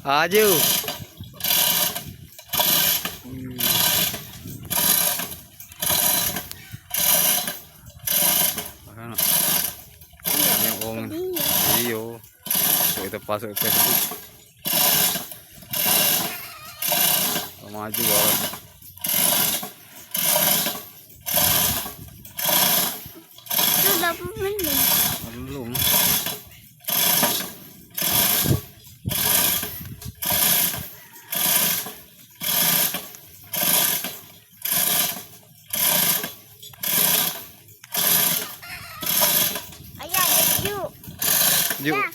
Aju. Yang orang video. So kita pasuk ke Facebook. Maju orang. Sudah belum? Belum. Ayah, yuk. Yuk. Nah.